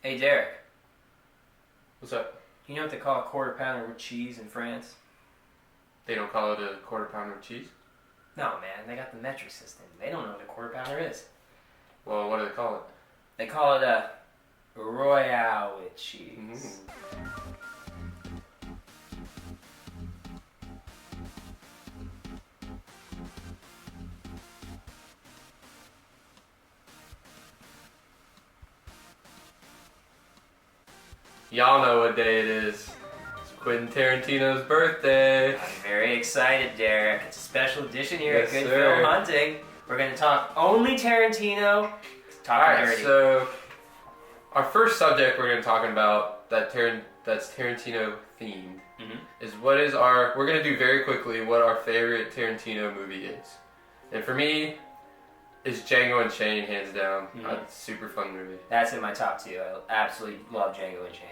Hey, Derek. What's up? You know what they call a quarter pounder with cheese in France? They don't call it a quarter pounder with cheese? No, man. They got the metric system. They don't know what a quarter pounder is. Well, what do they call it? They call it a Royale with cheese. Y'all know what day it is. It's Quentin Tarantino's birthday. I'm very excited, Derek. It's a special edition here Yes, at Good sir. Film Hunting. We're going to talk only Tarantino. Alright, Dirty. so our first subject we're going to talk about that's Tarantino themed is we're going to do very quickly what our favorite Tarantino movie is. And for me, it's Django Unchained, hands down. It's a super fun movie. That's in my top two. I absolutely love Django Unchained.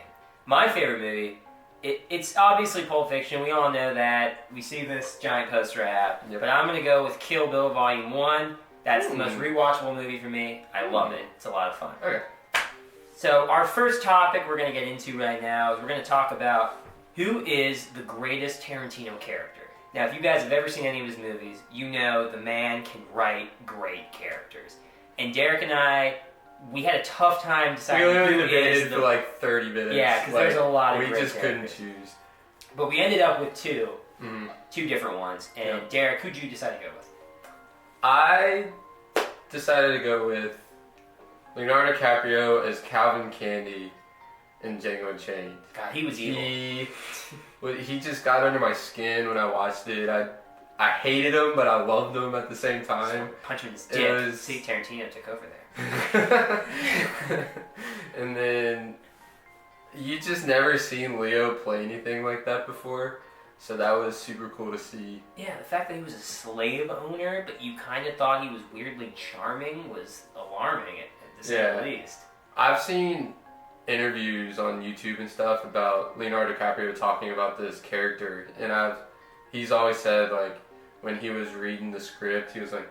My favorite movie, it's obviously Pulp Fiction. We all know that. We see this giant poster app. Yep. But I'm going to go with Kill Bill Volume 1. That's the most rewatchable movie for me. I love it. It's a lot of fun. Okay. So our first topic we're going to get into right now is we're going to talk about who is the greatest Tarantino character. Now, if you guys have ever seen any of his movies, you know the man can write great characters. And Derek and I, we had a tough time deciding We literally who is debated for like 30 minutes. Yeah, because there's a lot of we great just couldn't characters. choose. But we ended up with two different ones. And Yep. Derek, who'd you decide to go with? I decided to go with Leonardo DiCaprio as Calvin Candy in Django Unchained. God, he was evil. He just got under my skin when I watched it. I hated him, but I loved him at the same time. Punch him in his It dick. was- See, Tarantino took over there. And then you just never seen Leo play anything like that before, so that was super cool to see. Yeah, the fact that he was a slave owner, but you kind of thought he was weirdly charming was alarming, to say the least. I've seen interviews on YouTube and stuff about Leonardo DiCaprio talking about this character, and he's always said, like, when he was reading the script, he was like,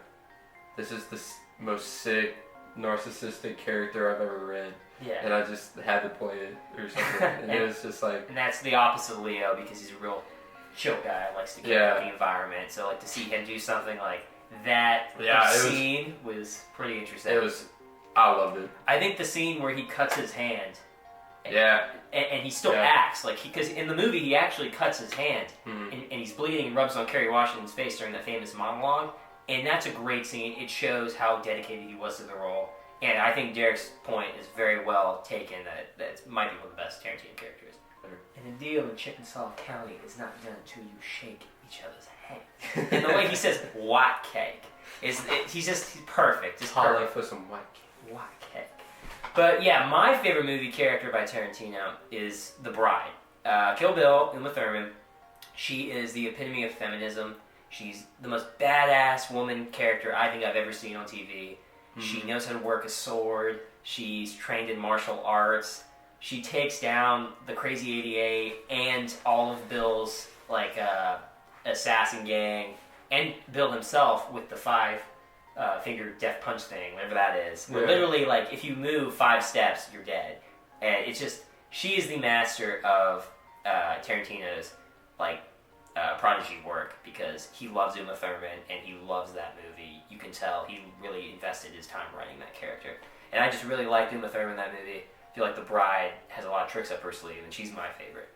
this is the most sick, narcissistic character I've ever read. Yeah. And I just had to play it or something. And it was just like... And that's the opposite of Leo, because he's a real chill guy, likes to get out the environment. So, like, to see him do something like that scene was pretty interesting. I loved it. I think the scene where he cuts his hand... And he still acts like because in the movie he actually cuts his hand and he's bleeding and rubs on Kerry Washington's face during that famous monologue, and that's a great scene. It shows how dedicated he was to the role, and I think Derek's point is very well taken that might be one of the best Tarantino characters. And the deal in Chickasaw County is not done until you shake each other's hand. And the way he says "white cake" he's perfect. Just Holla perfect. for some white cake. White cake. But yeah, my favorite movie character by Tarantino is The Bride. Kill Bill, Uma Thurman. She is the epitome of feminism. She's the most badass woman character I think I've ever seen on TV. She knows how to work a sword. She's trained in martial arts. She takes down the Crazy 88 and all of Bill's assassin gang, and Bill himself with the finger death punch thing, whatever that is. But literally, like, if you move 5 steps, you're dead. And it's just, she is the master of Tarantino's, prodigy work, because he loves Uma Thurman and he loves that movie. You can tell he really invested his time writing that character. And I just really liked Uma Thurman in that movie. I feel like The Bride has a lot of tricks up her sleeve, and she's my favorite.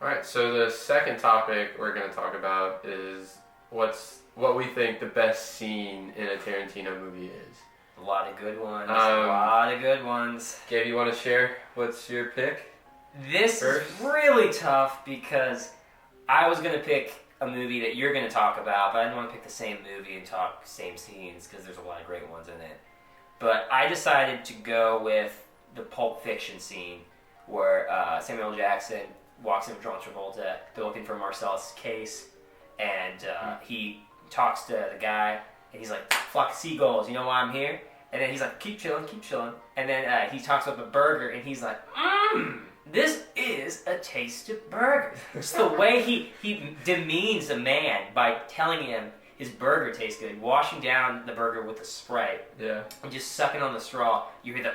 Alright, so the second topic we're going to talk about is what we think the best scene in a Tarantino movie is. A lot of good ones. A lot of good ones. Gabe, you want to share? What's your pick? This is really tough because I was going to pick a movie that you're going to talk about, but I didn't want to pick the same movie and talk same scenes because there's a lot of great ones in it. But I decided to go with the Pulp Fiction scene where Samuel L. Jackson walks in with John Travolta. They're looking for Marcellus' case, and he talks to the guy, and he's like, "Flock of seagulls, you know why I'm here?" And then he's like, keep chilling. And then he talks about the burger, and he's like, this is a tasty burger. Just the way he demeans a man by telling him his burger tastes good, washing down the burger with a spray, Yeah. and just sucking on the straw. You hear the,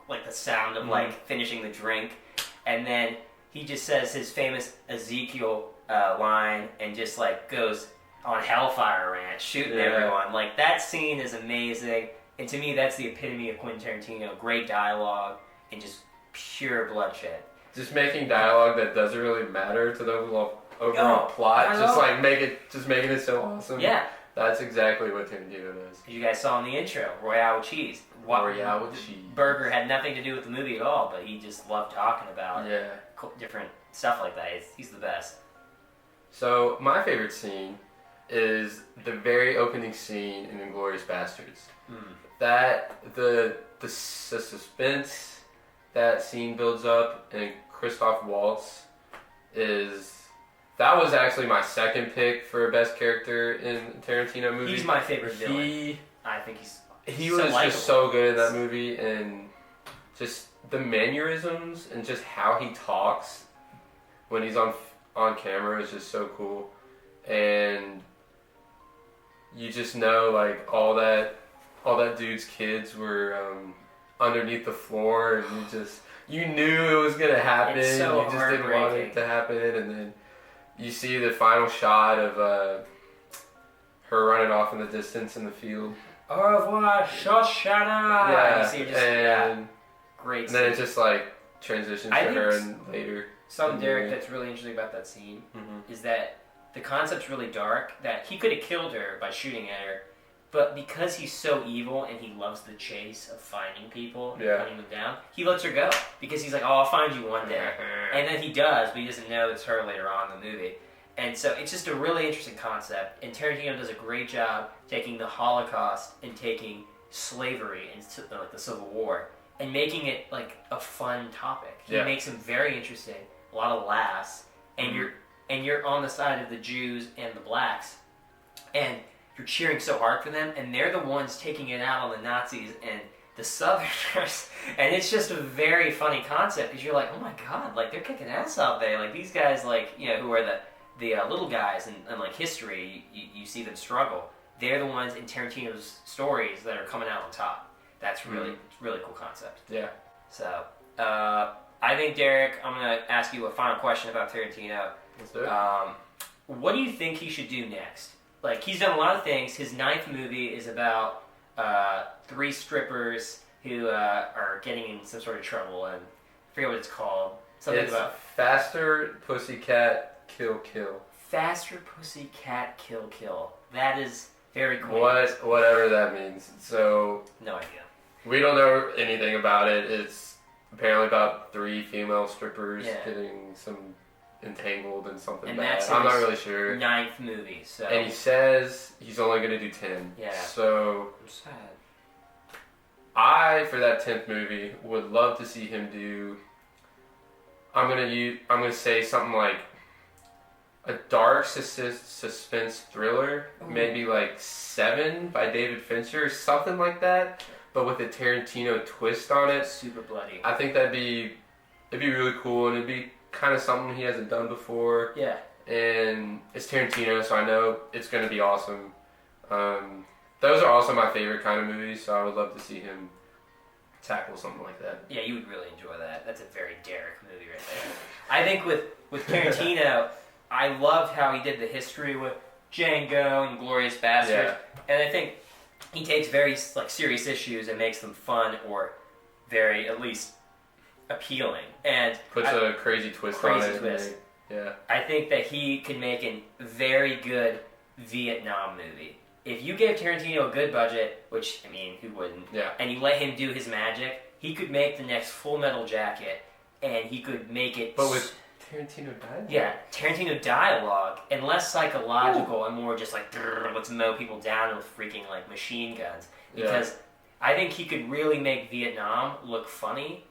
like the sound of like finishing the drink, and then he just says his famous Ezekiel line and just like goes on Hellfire Ranch shooting everyone. Like that scene is amazing, and to me that's the epitome of Quentin Tarantino. Great dialogue and just pure bloodshed. Just making dialogue that doesn't really matter to the overall plot. Just like making it so awesome. Yeah. That's exactly what Tarantino does. You guys saw in the intro, Royale with cheese. Royale with cheese. Burger had nothing to do with the movie at all, but he just loved talking about Yeah. different stuff like that. He's the best. So my favorite scene is the very opening scene in *Inglourious Bastards*. That the suspense that scene builds up, and Christoph Waltz that was actually my second pick for best character in a Tarantino movie. He's my favorite villain. I think he so was likable. just so good in that movie, and just the mannerisms and just how he talks when he's on camera is just so cool. And you just know like all that dude's kids were underneath the floor, and you knew it was gonna happen. It's so you just didn't want it to happen, and then you see the final shot of her running off in the distance in the field. Au revoir, Shoshana! Yeah, You see her great and scene. then it just like transitions to her and later. Something, Derek, that's really interesting about that scene is that the concept's really dark, that he could have killed her by shooting at her, but because he's so evil and he loves the chase of finding people and hunting them down, he lets her go. Because he's like, oh, I'll find you one day. And then he does, but he doesn't know it's her later on in the movie. And so it's just a really interesting concept, and Tarantino does a great job taking the Holocaust and taking slavery and like the Civil War and making it like a fun topic. He makes them very interesting, a lot of laughs, and you're on the side of the Jews and the blacks, and you're cheering so hard for them, and they're the ones taking it out on the Nazis and the Southerners, and it's just a very funny concept because you're like, oh my god, like they're kicking ass out there, like these guys, like who are the little guys in like history, you see them struggle. They're the ones in Tarantino's stories that are coming out on top. That's really cool concept. Yeah. So, I think, Derek, I'm going to ask you a final question about Tarantino. Let's do it. What do you think he should do next? Like, he's done a lot of things. His 9th movie is about 3 strippers who are getting in some sort of trouble, and I forget what it's called. Something about Faster Pussycat Kill Kill. Faster Pussycat Kill Kill. That is very cool. Whatever that means. So no idea. We don't know anything about it. It's apparently about 3 female strippers getting some entangled in something and bad. That's I'm not really sure. 9th movie. So. And he says he's only going to do 10. Yeah. So I'm sad. I, for that 10th movie, would love to see him do. I'm gonna say something like a dark suspense thriller, maybe like 7 by David Fincher, something like that, but with a Tarantino twist on it. Super bloody. I think it'd be really cool, and it'd be kind of something he hasn't done before. Yeah. And it's Tarantino, so I know it's gonna be awesome. Those are also my favorite kind of movies, so I would love to see him tackle something like that. Yeah, you would really enjoy that. That's a very Derek movie right there. I think with Tarantino, I loved how he did the history with Django and *Inglourious Bastards*, and I think he takes very like serious issues and makes them fun or very at least appealing, and puts a crazy twist on it. Yeah, I think that he can make a very good Vietnam movie. If you gave Tarantino a good budget, which, I mean, who wouldn't? Yeah. And you let him do his magic, he could make the next Full Metal Jacket, and he could make it... But with Tarantino dialogue? Yeah, Tarantino dialogue, and less psychological and more just like, let's mow people down with freaking, like, machine guns. Because I think he could really make Vietnam look funny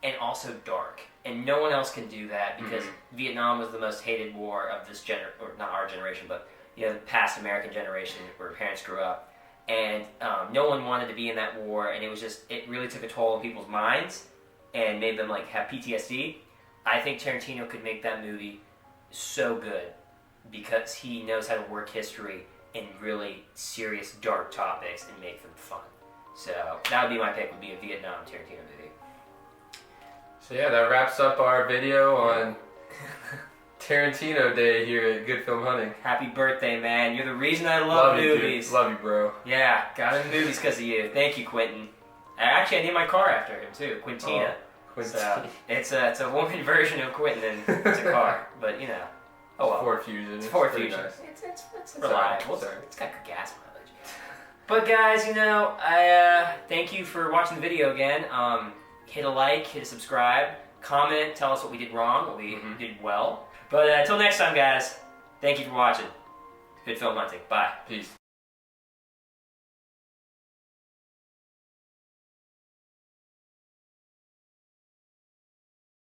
and also dark. And no one else can do that because Vietnam was the most hated war of this or not our generation, but... the past American generation where parents grew up, and no one wanted to be in that war, and it really took a toll on people's minds and made them like have PTSD. I think Tarantino could make that movie so good because he knows how to work history in really serious, dark topics and make them fun. So that would be my pick, would be a Vietnam Tarantino movie. So yeah, that wraps up our video on Tarantino Day here at Good Film Hunting. Happy birthday, man. You're the reason I love movies. You, love you, bro. Yeah, got into movies because of you. Thank you, Quentin. I named my car after him, too. Quintina. So, it's a woman version of Quentin, and it's a car. But, you know. Oh, well. Ford Fusion. It's Ford Fusion. Nice. It's reliable. Sorry. It's got good gas mileage. But, guys, you know, I thank you for watching the video again. Hit a like, hit a subscribe, comment, tell us what we did wrong, what we did well. But until next time, guys, thank you for watching. Good film hunting. Bye. Peace.